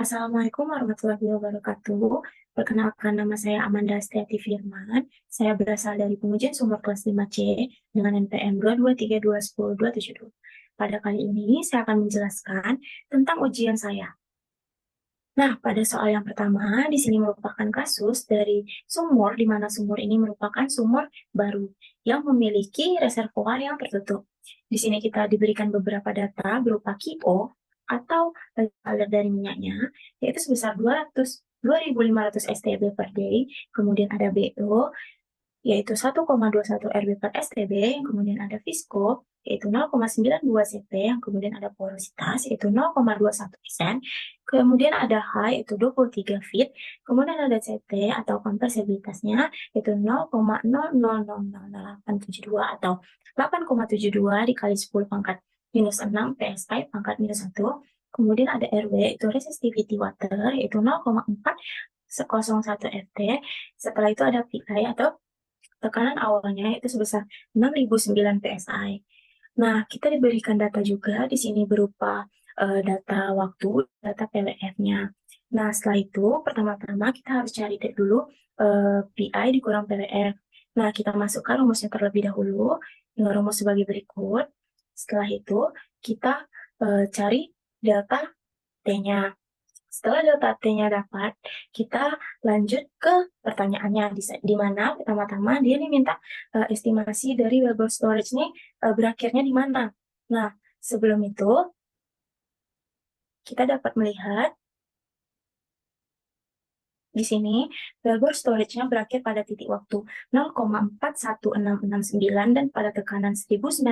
Assalamualaikum warahmatullahi wabarakatuh. Perkenalkan, nama saya Amanda Astiati Firman. Saya berasal dari pengujian sumber kelas 5C dengan NPM 223210272. Pada kali ini saya akan menjelaskan tentang ujian saya. Nah, pada soal yang pertama, di sini merupakan kasus dari sumur, di mana sumur ini merupakan sumur baru yang memiliki reservoir yang tertutup. Di sini kita diberikan beberapa data berupa QO atau alir dari minyaknya, yaitu sebesar 2.500 STB per day, kemudian ada BO, yaitu 1,21 RB per STB, yang kemudian ada Visco, yaitu 0,92 CP, yang kemudian ada porositas, yaitu 0,21%, kemudian ada H, yaitu 23 feet, kemudian ada CT atau kompresibilitasnya, yaitu 0,00000872 atau 8,72 dikali 10 pangkat minus 6 PSI pangkat minus 1, kemudian ada RW, itu resistivity water, yaitu 0,401 FT, setelah itu ada PI atau tekanan awalnya itu sebesar 6.009 PSI. Nah, kita diberikan data juga di sini berupa data waktu, data PWF-nya. Nah, setelah itu, pertama-tama kita harus cari dulu PI dikurang PWF. Nah, kita masukkan rumusnya terlebih dahulu dengan rumus sebagai berikut. Setelah itu, kita cari delta T-nya. Setelah delta T-nya dapat, kita lanjut ke pertanyaannya, di mana pertama-tama dia diminta estimasi dari wellbore storage ini berakhirnya di mana. Nah, sebelum itu, kita dapat melihat di sini wellbore storage-nya berakhir pada titik waktu 0,41669 dan pada tekanan 1919,16.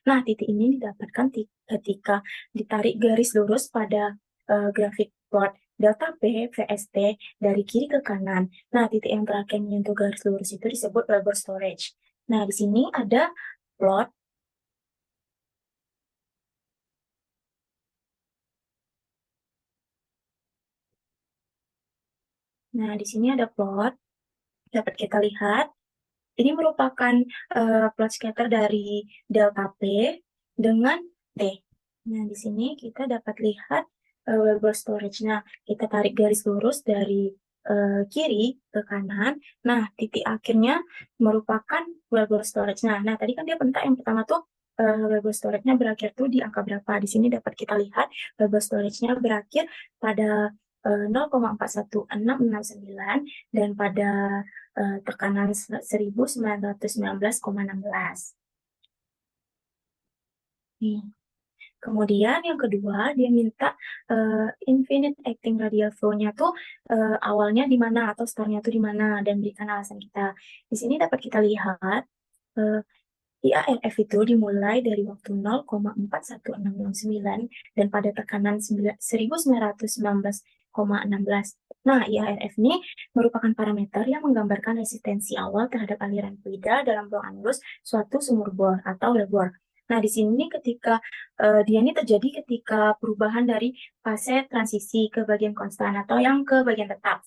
Nah, titik ini didapatkan ketika ditarik garis lurus pada grafik plot delta P VST dari kiri ke kanan. Nah, titik yang terakhir menyentuh garis lurus itu disebut wellbore storage. Nah, di sini ada plot. Nah, di sini ada plot. Dapat kita lihat. Ini merupakan plot scatter dari delta P dengan T. Nah, di sini kita dapat lihat wellbore storage. Nah, kita tarik garis lurus dari kiri ke kanan. Nah, titik akhirnya merupakan wellbore storage. Nah, tadi kan dia bentak yang pertama tuh wellbore storage-nya berakhir tuh di angka berapa. Di sini dapat kita lihat wellbore storage-nya berakhir pada 0,41669 dan pada tekanan 1919,16. Nih. Kemudian yang kedua, dia minta infinite acting radial flow-nya tuh awalnya di mana atau start-nya tuh di mana dan berikan alasan kita. Di sini dapat kita lihat IARF itu dimulai dari waktu 0,41669 dan pada tekanan 1919,16. Nah, IARF ini merupakan parameter yang menggambarkan resistensi awal terhadap aliran fluida dalam ruang anulus suatu sumur bor atau lebor. Nah, di sini ketika dia ini terjadi ketika perubahan dari fase transisi ke bagian konstan atau yang ke bagian tetap.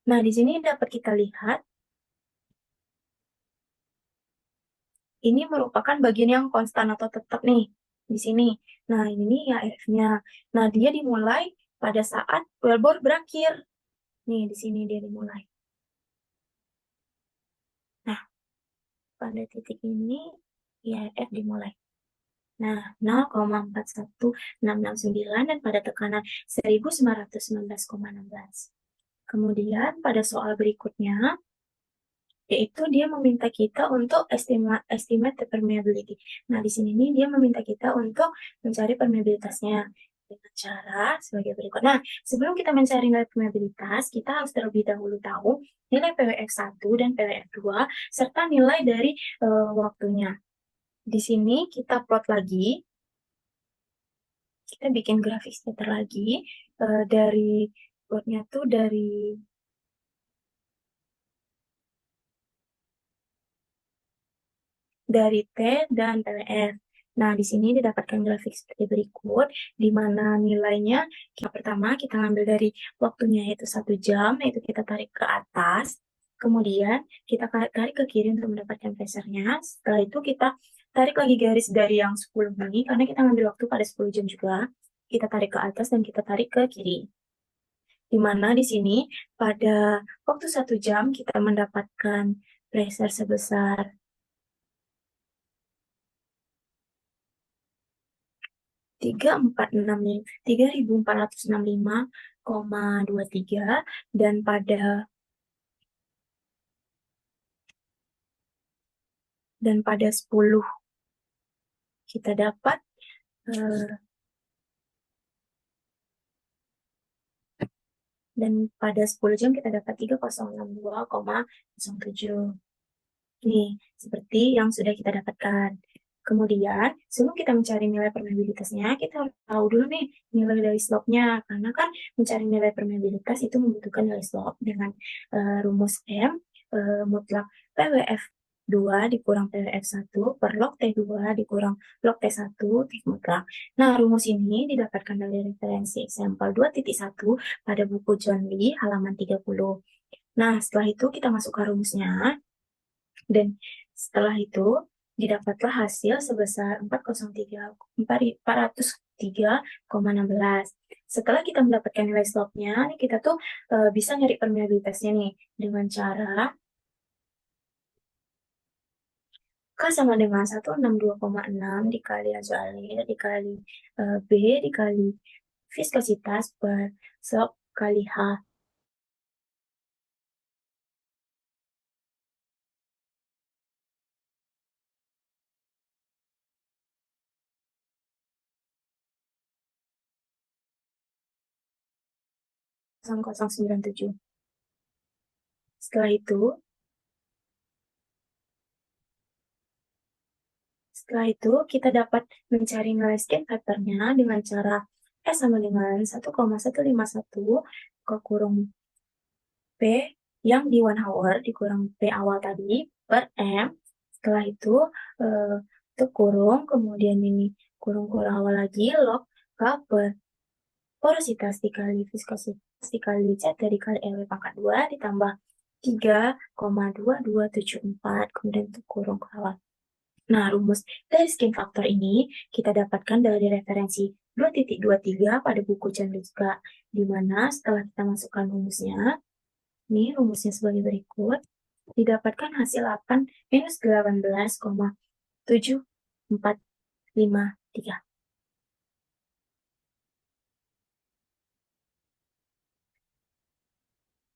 Nah, di sini dapat kita lihat ini merupakan bagian yang konstan atau tetap nih di sini. Nah, ini ya F-nya. Nah, dia dimulai pada saat wellbore berakhir. Nih, di sini dia dimulai. Nah, pada titik ini IAF dimulai. Nah, 0,41669 dan pada tekanan 1919,16. Kemudian pada soal berikutnya, yaitu dia meminta kita untuk estimate the permeability. Nah, di sini nih dia meminta kita untuk mencari permeabilitasnya dengan cara sebagai berikut. Nah, sebelum kita mencari nilai permeabilitas, kita harus terlebih dahulu tahu nilai PWF1 dan PWF2 serta nilai dari waktunya. Di sini kita plot lagi, kita bikin grafik scatter lagi dari plotnya tuh dari T dan PWF. Nah, di sini didapatkan grafik seperti berikut, di mana nilainya, yang pertama kita ambil dari waktunya yaitu 1 jam, yaitu kita tarik ke atas, kemudian kita tarik ke kiri untuk mendapatkan phasernya, setelah itu kita tarik lagi garis dari yang 10 menit, karena kita ngambil waktu pada 10 jam juga, kita tarik ke atas dan kita tarik ke kiri. Di mana di sini pada waktu 1 jam kita mendapatkan pressure sebesar 3.465,23 dan pada 10 kita dapat dan pada 10 jam kita dapat 3062,07. Nih, seperti yang sudah kita dapatkan. Kemudian, sebelum kita mencari nilai permeabilitasnya, kita harus tahu dulu nih nilai dari slope-nya. Karena kan mencari nilai permeabilitas itu membutuhkan nilai slope dengan rumus M mutlak PWF 2 dikurang PWF 1 per log T2 dikurang log T1 T mutlak. Nah, rumus ini didapatkan dari referensi example 2.1 pada buku John Lee halaman 30. Nah, setelah itu kita masuk ke rumusnya. Dan setelah itu didapatlah hasil sebesar 403,16. Setelah kita mendapatkan nilai slope-nya, kita tuh bisa nyari permeabilitasnya nih dengan cara K sama dengan 162,6 dikali aju alir dikali B dikali viskositas per slope kali H. .0097. Setelah itu kita dapat mencari nilai skin factornya dengan cara S sama dengan 1,151 ke kurung P yang di 1 hour dikurang P awal tadi per M. Setelah itu kurung, kemudian ini kurung awal lagi log K per porositas dikali viskositas dikali Z dikali LW pangkat 2 ditambah 3,2274 kemudian untuk kurung awal. Nah, rumus dari skin factor ini kita dapatkan dari referensi 2.23 pada buku John Lee juga, di mana setelah kita masukkan rumusnya, ini rumusnya sebagai berikut, didapatkan hasil 8 minus 18,7453.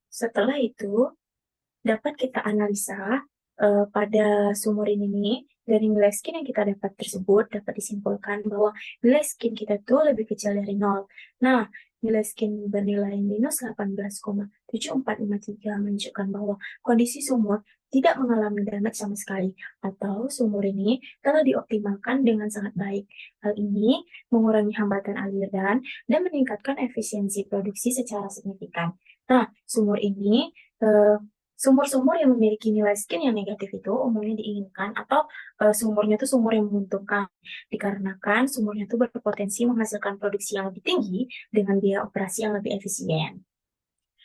Setelah itu, dapat kita analisa pada sumur ini nih, dari nilai skin yang kita dapat tersebut dapat disimpulkan bahwa nilai skin kita tuh lebih kecil dari 0. Nah, nilai skin bernilai minus 18,7453 menunjukkan bahwa kondisi sumur tidak mengalami damage sama sekali, atau sumur ini telah dioptimalkan dengan sangat baik. Hal ini mengurangi hambatan aliran dan meningkatkan efisiensi produksi secara signifikan. Nah, sumur ini sumur-sumur yang memiliki nilai skin yang negatif itu umumnya diinginkan atau sumurnya itu sumur yang menguntungkan dikarenakan sumurnya itu berpotensi menghasilkan produksi yang lebih tinggi dengan biaya operasi yang lebih efisien.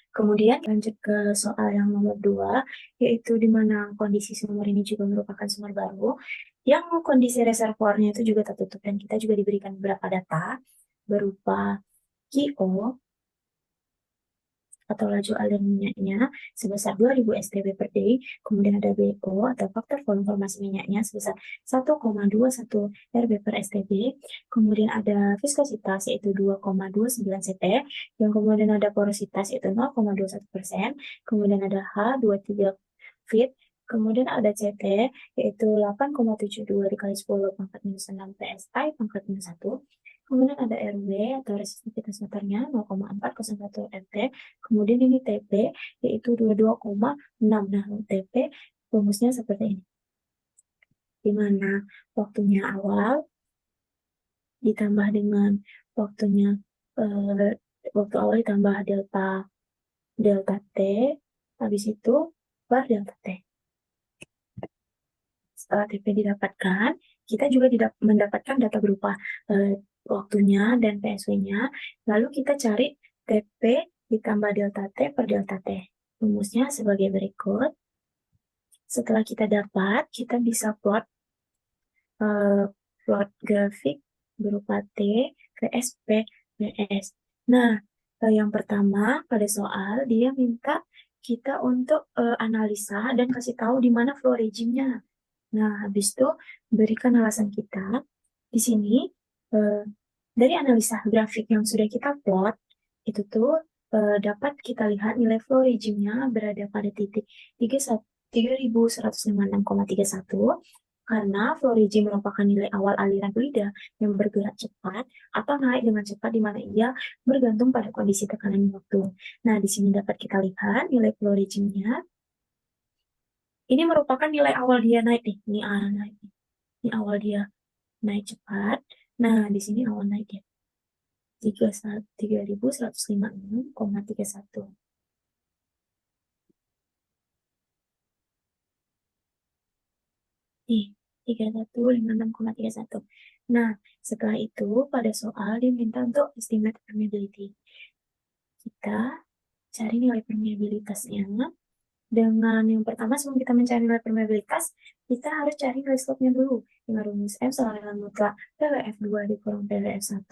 Kemudian lanjut ke soal yang nomor 2, yaitu di mana kondisi sumur ini juga merupakan sumur baru, yang kondisi reservoirnya itu juga tertutup dan kita juga diberikan beberapa data berupa QO atau laju alir minyaknya sebesar 2000 STB per day, kemudian ada BO atau faktor volume formasi minyaknya sebesar 1,21 RB per STB, kemudian ada viskositas yaitu 2,29 CT, yang kemudian ada porositas yaitu 0,21%, kemudian ada H 23 feet, kemudian ada CT yaitu 8,72 dikali 10 pangkat minus 6 PSI pangkat minus 1, kemudian ada RW atau resistivitas meternya 0,401 RT, kemudian ini TP yaitu 22,6. Nah, TP rumusnya seperti ini, di mana waktunya awal ditambah dengan waktunya waktu awal ditambah delta T, habis itu per delta T. Setelah TP didapatkan, kita juga mendapatkan data berupa waktunya dan PSW-nya. Lalu kita cari TP ditambah delta T per delta T. Rumusnya sebagai berikut. Setelah kita dapat, kita bisa plot grafik berupa T, VSP, PS. Nah, yang pertama pada soal dia minta kita untuk analisa dan kasih tahu di mana flow regime-nya. Nah, habis itu berikan alasan kita. Di sini eh, dari analisa grafik yang sudah kita plot, itu tuh dapat kita lihat nilai flow regime-nya berada pada titik 3156,31 karena flow regime merupakan nilai awal aliran fluida yang bergerak cepat atau naik dengan cepat di mana ia bergantung pada kondisi tekanan waktu. Nah, di sini dapat kita lihat nilai flow regime-nya. Ini merupakan nilai awal dia naik nih. Ini awal naik. Ini awal dia naik cepat. Nah, di sini awal naik dia. 3156,31. Nih, 3156,31. Nah, setelah itu pada soal diminta untuk estimate permeability. Kita cari nilai permeabilitasnya. Dengan yang pertama, sebelum kita mencari nilai permeabilitas, kita harus cari nilai slope-nya dulu. Dengan rumus M sama dengan mutlak PWF2 dikurang PWF1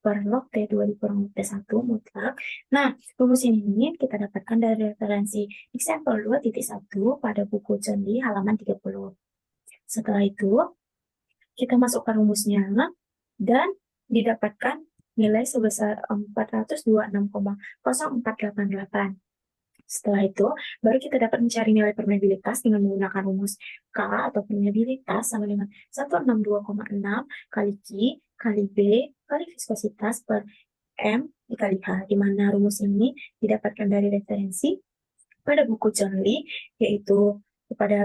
per log T2 dikurang log T1 mutlak. Nah, rumus ini kita dapatkan dari referensi example 2.1 pada buku John Lee halaman 30. Setelah itu, kita masukkan rumusnya dan didapatkan nilai sebesar 426,0488. Setelah itu, baru kita dapat mencari nilai permeabilitas dengan menggunakan rumus K atau permeabilitas sama dengan 162,6 kali Q kali B kali viskositas per M dikali H, di mana rumus ini didapatkan dari referensi pada buku John Lee, yaitu pada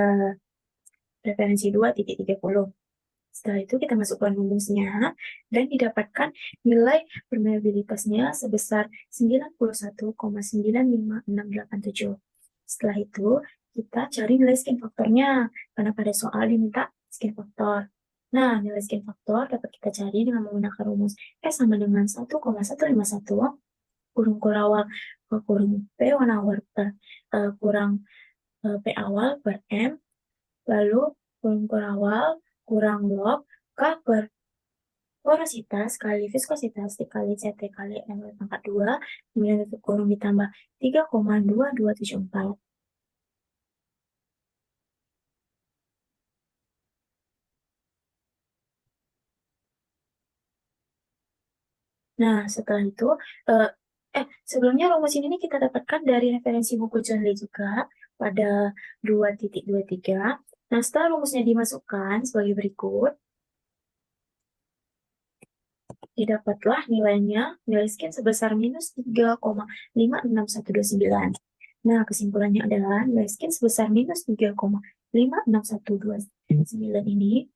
referensi 2.30. Setelah itu kita masukkan rumusnya dan didapatkan nilai permeabilitasnya sebesar 91,9567. Setelah itu kita cari nilai skin faktornya karena pada soal diminta skin faktor. Nah, nilai skin faktor dapat kita cari dengan menggunakan rumus S sama dengan 1,151 kurung kurawal kurung P one hour per kurang P awal per M, lalu kurung kurawal kurang log K per porositas kali viskositas dikali CT kali M pangkat 2, kemudian tutup kurung ditambah 3,2274. Nah, setelah itu, eh, sebelumnya rumus ini kita dapatkan dari referensi buku John Lee juga pada 2.23. Nah, setelah rumusnya dimasukkan sebagai berikut, didapatlah nilainya, nilai skin sebesar minus 3,56129. Nah, kesimpulannya adalah nilai skin sebesar minus 3,56129 ini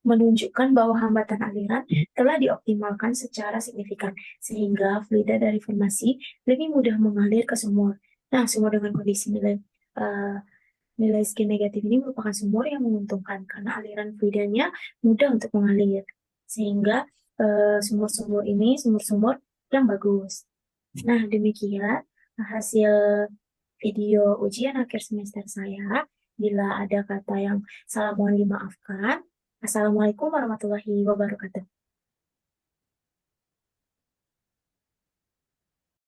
menunjukkan bahwa hambatan aliran telah dioptimalkan secara signifikan, sehingga fluida dari formasi lebih mudah mengalir ke sumur. Nah, sumur dengan kondisi nilai skin negatif ini merupakan sumur yang menguntungkan karena aliran fluidanya mudah untuk mengalir, sehingga sumur-sumur ini sumur-sumur yang bagus. Nah, demikian hasil video ujian akhir semester saya. Bila ada kata yang salah mohon dimaafkan. Assalamualaikum warahmatullahi wabarakatuh.